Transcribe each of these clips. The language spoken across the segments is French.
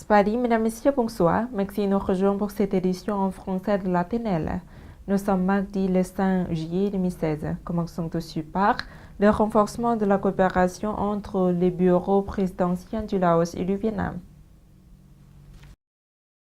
Spadi, mesdames, messieurs, bonsoir. Merci de nous rejoindre pour cette édition en français de la TNL. Nous sommes mardi le 5 juillet 2016. Commençons dessus par le renforcement de la coopération entre les bureaux présidentiels du Laos et du Vietnam.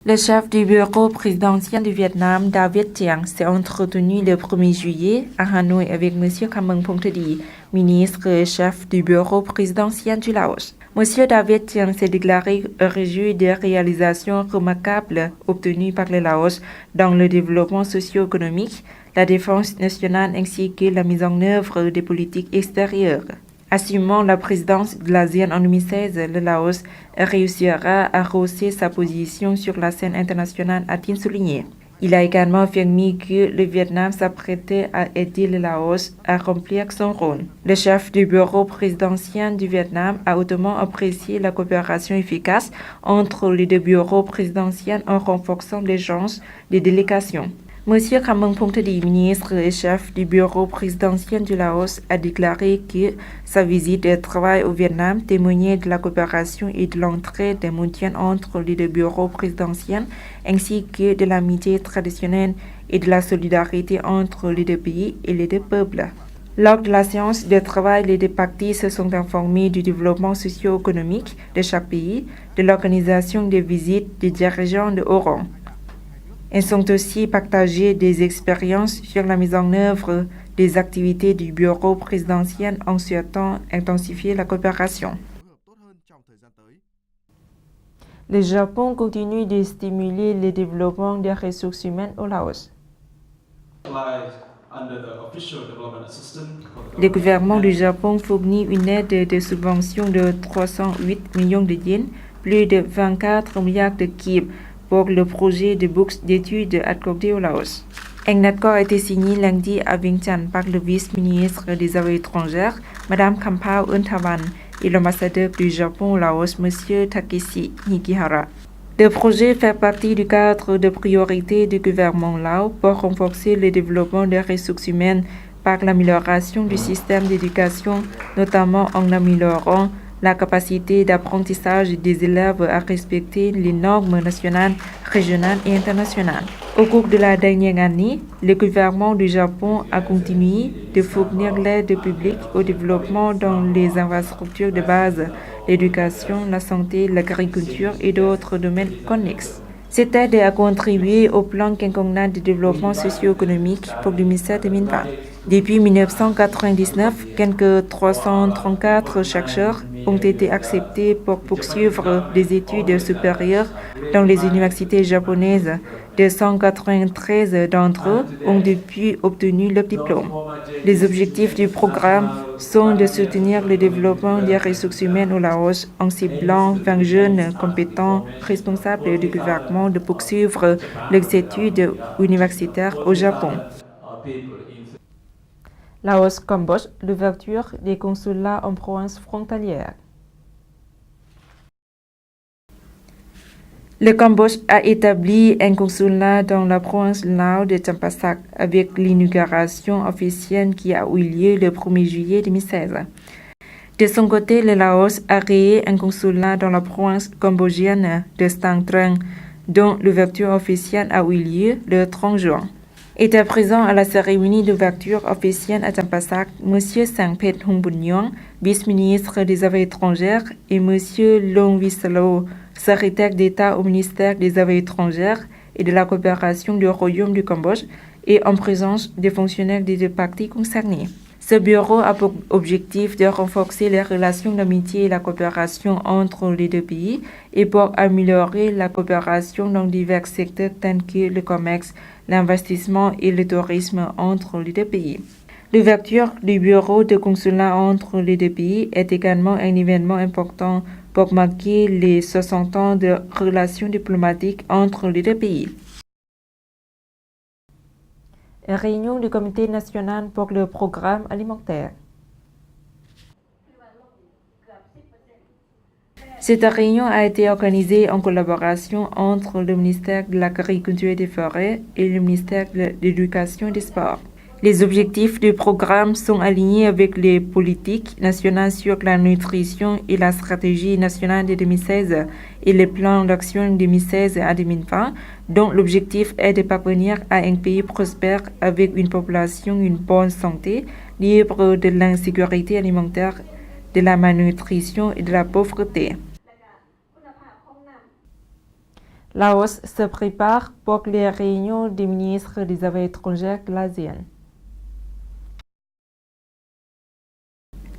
Le chef du bureau présidentiel du Vietnam, David Thiang, s'est entretenu le 1er juillet à Hanoï avec M. Khameng Phongthadi, ministre et chef du bureau présidentiel du Laos. M. David Thiang s'est déclaré réjoui des réalisations remarquables obtenues par le Laos dans le développement socio-économique, la défense nationale ainsi que la mise en œuvre des politiques extérieures. Assumant la présidence de l'ASEAN en 2016, le Laos réussira à rehausser sa position sur la scène internationale, a-t-il souligné. Il a également affirmé que le Vietnam s'apprêtait à aider le Laos à remplir son rôle. Le chef du bureau présidentiel du Vietnam a hautement apprécié la coopération efficace entre les deux bureaux présidentiels en renforçant l'échange des délégations. M. Khameng Phongthadi, ministre et chef du bureau présidentiel du Laos, a déclaré que sa visite de travail au Vietnam témoignait de la coopération et de l'entraide mutuelle entre les deux bureaux présidentiels, ainsi que de l'amitié traditionnelle et de la solidarité entre les deux pays et les deux peuples. Lors de la séance de travail, les deux parties se sont informés du développement socio-économique de chaque pays, de l'organisation des visites des dirigeants de haut rang. Elles ont aussi partagé des expériences sur la mise en œuvre des activités du bureau présidentiel en souhaitant intensifier la coopération. Le Japon continue de stimuler le développement des ressources humaines au Laos. Le gouvernement du Japon fournit une aide de subvention de 308 millions de yens, plus de 24 milliards de kip, pour le projet de bourse d'études accordé au Laos. Un accord a été signé lundi à Vientiane par le vice-ministre des Affaires étrangères, Mme Khamphao Euntavan, et l'ambassadeur du Japon au Laos, M. Takeshi Nikihara. Le projet fait partie du cadre de priorité du gouvernement Lao pour renforcer le développement des ressources humaines par l'amélioration du système d'éducation, notamment en améliorant la capacité d'apprentissage des élèves à respecter les normes nationales, régionales et internationales. Au cours de la dernière année, le gouvernement du Japon a continué de fournir l'aide publique au développement dans les infrastructures de base, l'éducation, la santé, l'agriculture et d'autres domaines connexes. Cette aide a contribué au plan quinquennal de développement socio-économique pour 2007-2020. Depuis 1999, quelques 334 chercheurs ont été acceptés pour poursuivre des études supérieures dans les universités japonaises. 293 d'entre eux ont depuis obtenu leur diplôme. Les objectifs du programme sont de soutenir le développement des ressources humaines au Laos en ciblant 20 jeunes compétents responsables du gouvernement de poursuivre leurs études universitaires au Japon. Laos-Cambodge, l'ouverture des consulats en province frontalière. Le Cambodge a établi un consulat dans la province Lao de Champasak avec l'inauguration officielle qui a eu lieu le 1er juillet 2016. De son côté, le Laos a créé un consulat dans la province cambodgienne de Stang Trang, dont l'ouverture officielle a eu lieu le 30 juin. Était présent à la cérémonie d'ouverture officielle à Champasak, M. Sangphet Hongbunyong, vice-ministre des Affaires étrangères, et M. Long Visalo, secrétaire d'État au ministère des Affaires étrangères et de la coopération du Royaume du Cambodge, et en présence des fonctionnaires des deux parties concernées. Ce bureau a pour objectif de renforcer les relations d'amitié et la coopération entre les deux pays et pour améliorer la coopération dans divers secteurs tels que le commerce, l'investissement et le tourisme entre les deux pays. L'ouverture du bureau de consulat entre les deux pays est également un événement important pour marquer les 60 ans de relations diplomatiques entre les deux pays. Réunion du Comité national pour le programme alimentaire. Cette réunion a été organisée en collaboration entre le ministère de l'Agriculture et des Forêts et le ministère de l'Éducation et des Sports. Les objectifs du programme sont alignés avec les politiques nationales sur la nutrition et la stratégie nationale de 2016 et le plan d'action 2016 à 2020, dont l'objectif est de parvenir à un pays prospère avec une population en bonne santé, libre de l'insécurité alimentaire, de la malnutrition et de la pauvreté. Laos se prépare pour les réunions des ministres des Affaires étrangères de l'ASEAN.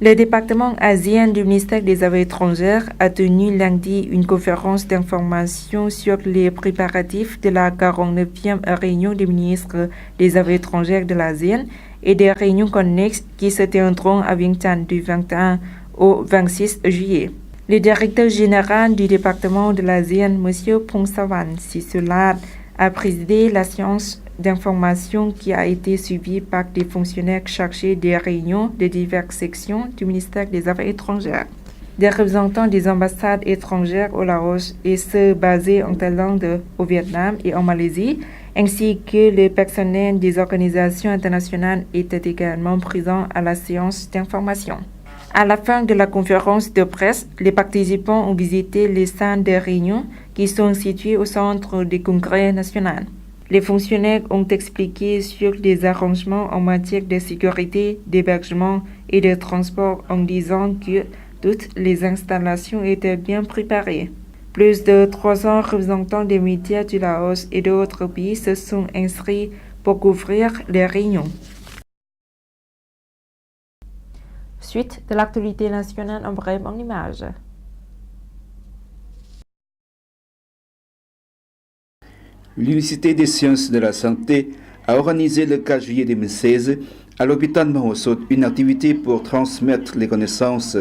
Le département ASEAN du ministère des Affaires étrangères a tenu lundi une conférence d'information sur les préparatifs de la 49e réunion des ministres des Affaires étrangères de l'ASEAN et des réunions connexes qui se tiendront à Vientiane du 21 au 26 juillet. Le directeur général du département de l'ASEAN, M. Phongsavan Sisolat, a présidé la séance d'information qui a été suivie par des fonctionnaires chargés des réunions de diverses sections du ministère des Affaires étrangères. Des représentants des ambassades étrangères au Laos et ceux basés en Thaïlande, au Vietnam et en Malaisie, ainsi que le personnel des organisations internationales étaient également présents à la séance d'information. À la fin de la conférence de presse, les participants ont visité les salles de réunion qui sont situées au centre du Congrès national. Les fonctionnaires ont expliqué sur les arrangements en matière de sécurité, d'hébergement et de transport en disant que toutes les installations étaient bien préparées. Plus de 300 représentants des médias du Laos et d'autres pays se sont inscrits pour couvrir les réunions. Suite de l'actualité nationale en bref en images. L'Université des sciences de la santé a organisé le 4 juillet 2016 à l'hôpital Mahosot une activité pour transmettre les connaissances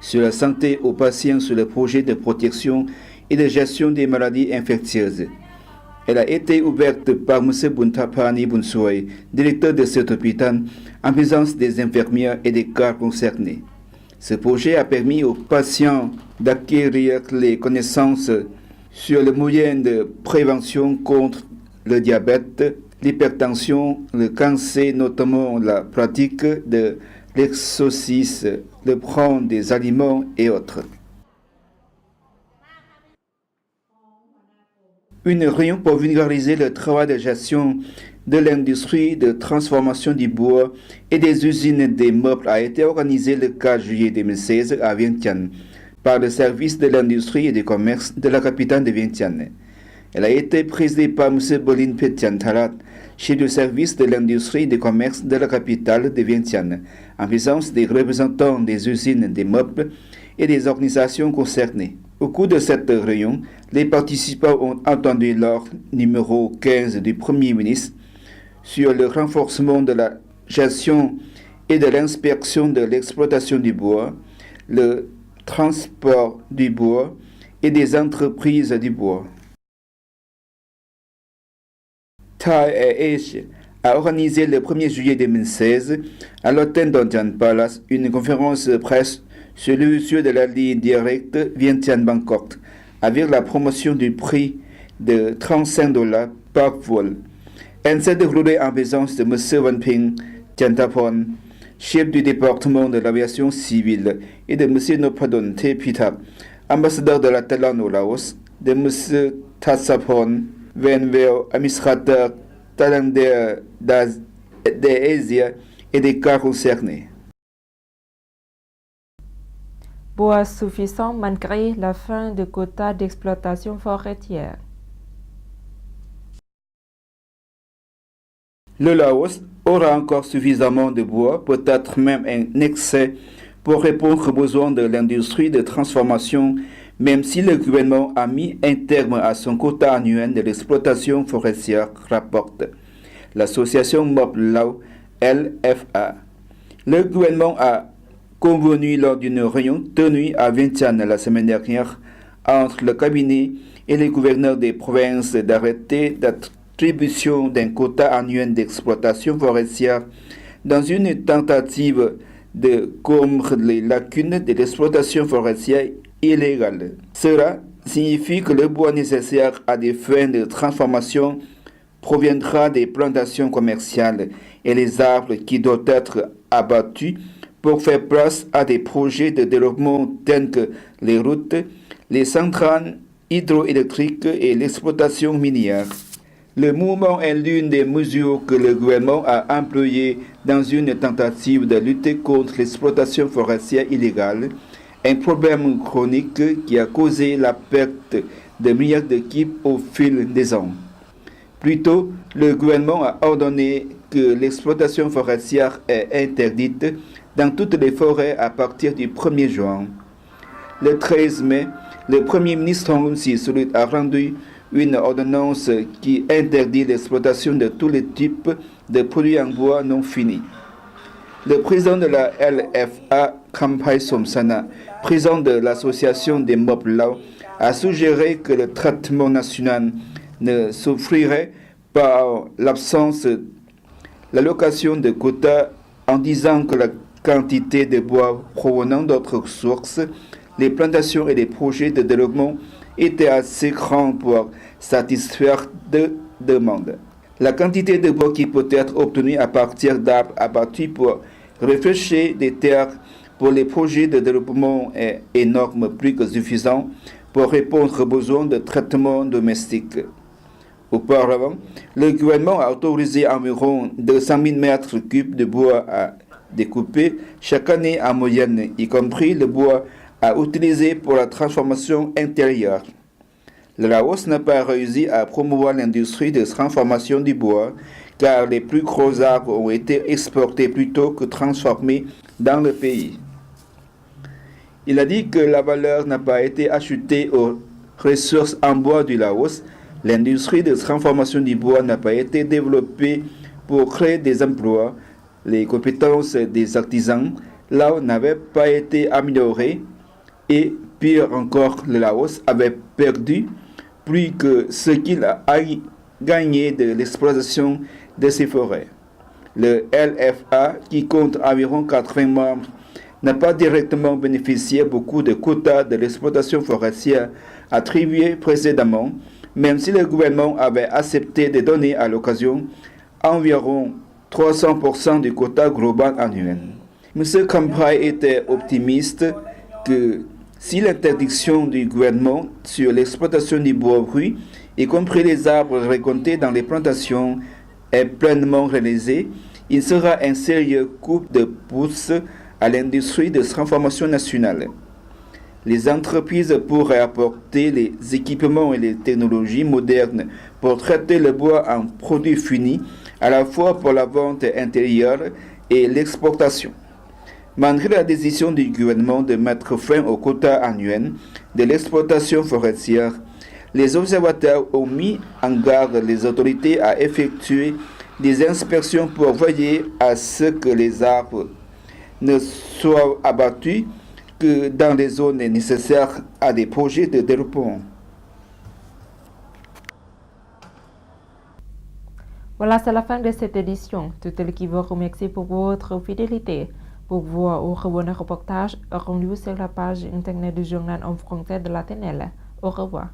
sur la santé aux patients sur le projet de protection et de gestion des maladies infectieuses. Elle a été ouverte par M. Buntapani Bunsoy, directeur de cet hôpital, en présence des infirmières et des cas concernés. Ce projet a permis aux patients d'acquérir les connaissances sur les moyens de prévention contre le diabète, l'hypertension, le cancer, notamment la pratique de l'exorcisme, le prendre des aliments et autres. Une réunion pour vulgariser le travail de gestion de l'industrie de transformation du bois et des usines des meubles a été organisée le 4 juillet 2016 à Vientiane par le service de l'industrie et du commerce de la capitale de Vientiane. Elle a été présidée par M. Bolin Petian Talat, chef du service de l'industrie et du commerce de la capitale de Vientiane, en présence des représentants des usines des meubles et des organisations concernées. Au cours de cette réunion, les participants ont entendu l'ordre numéro 15 du Premier ministre sur le renforcement de la gestion et de l'inspection de l'exploitation du bois, le transport du bois et des entreprises du bois. Thai Air a organisé le 1er juillet 2016 à l'hôtel d'Antian Palace une conférence de presse sur l'usure de la ligne directe Vientiane-Bangkok avec la promotion du prix de $35 par vol. Elle s'est déroulée en présence de M. Wanping Tiantapon, chef du département de l'aviation civile, et de M. Nopadon Tepitak, ambassadeur de la Thaïlande au Laos, de M. Tatsapon Venveo, administrateur thaïlandais d'Asie et des cas concernés. Bois suffisant malgré la fin des quotas d'exploitation forestière. Le Laos aura encore suffisamment de bois, peut-être même un excès, pour répondre aux besoins de l'industrie de transformation, même si le gouvernement a mis un terme à son quota annuel de l'exploitation forestière, rapporte l'association MOP Lao LFA. Le gouvernement a convenu lors d'une réunion tenue à Vientiane la semaine dernière entre le cabinet et les gouverneurs des provinces d'arrêter d'attribution d'un quota annuel d'exploitation forestière dans une tentative de combler les lacunes de l'exploitation forestière illégale. Cela signifie que le bois nécessaire à des fins de transformation proviendra des plantations commerciales et les arbres qui doivent être abattus pour faire place à des projets de développement tels que les routes, les centrales hydroélectriques et l'exploitation minière. Le mouvement est l'une des mesures que le gouvernement a employées dans une tentative de lutter contre l'exploitation forestière illégale, un problème chronique qui a causé la perte de milliards d'équipes au fil des ans. Plus tôt, le gouvernement a ordonné que l'exploitation forestière est interdite dans toutes les forêts à partir du 1er juin. Le 13 mai, le Premier ministre Thongloun Sisoulith a rendu une ordonnance qui interdit l'exploitation de tous les types de produits en bois non finis. Le président de la LFA, Khamphai Somsana, président de l'association des Mop Lao, a suggéré que le traitement national ne souffrirait par l'absence l'allocation de quotas en disant que la quantité de bois provenant d'autres sources, les plantations et les projets de développement étaient assez grands pour satisfaire de demandes. La quantité de bois qui peut être obtenue à partir d'arbres abattus pour réfléchir des terres pour les projets de développement est énorme, plus que suffisant pour répondre aux besoins de traitement domestique. Auparavant, le gouvernement a autorisé environ 200 000 mètres cubes de bois à découper chaque année en moyenne, y compris le bois à utiliser pour la transformation intérieure. Le Laos n'a pas réussi à promouvoir l'industrie de transformation du bois, car les plus gros arbres ont été exportés plutôt que transformés dans le pays. Il a dit que la valeur n'a pas été ajoutée aux ressources en bois du Laos. L'industrie de transformation du bois n'a pas été développée pour créer des emplois. Les compétences des artisans là n'avaient pas été améliorées et, pire encore, le Laos avait perdu plus que ce qu'il a gagné de l'exploitation de ses forêts. Le LFA, qui compte environ 80 membres, n'a pas directement bénéficié beaucoup de quotas de l'exploitation forestière attribués précédemment, même si le gouvernement avait accepté de donner à l'occasion environ 300% du quota global annuel. M. Khamphai était optimiste que si l'interdiction du gouvernement sur l'exploitation du bois brut, y compris les arbres récoltés dans les plantations, est pleinement réalisée, il sera un sérieux coup de pouce à l'industrie de transformation nationale. Les entreprises pourraient apporter les équipements et les technologies modernes pour traiter le bois en produits finis, à la fois pour la vente intérieure et l'exportation. Malgré la décision du gouvernement de mettre fin au quota annuel de l'exploitation forestière, les observateurs ont mis en garde les autorités à effectuer des inspections pour veiller à ce que les arbres ne soient abattus que dans les zones nécessaires à des projets de développement. Voilà, c'est la fin de cette édition. Toute l'équipe vous remercie pour votre fidélité. Pour voir ou revoir un reportage, rendez-vous sur la page internet du journal en français de la TNL. Au revoir.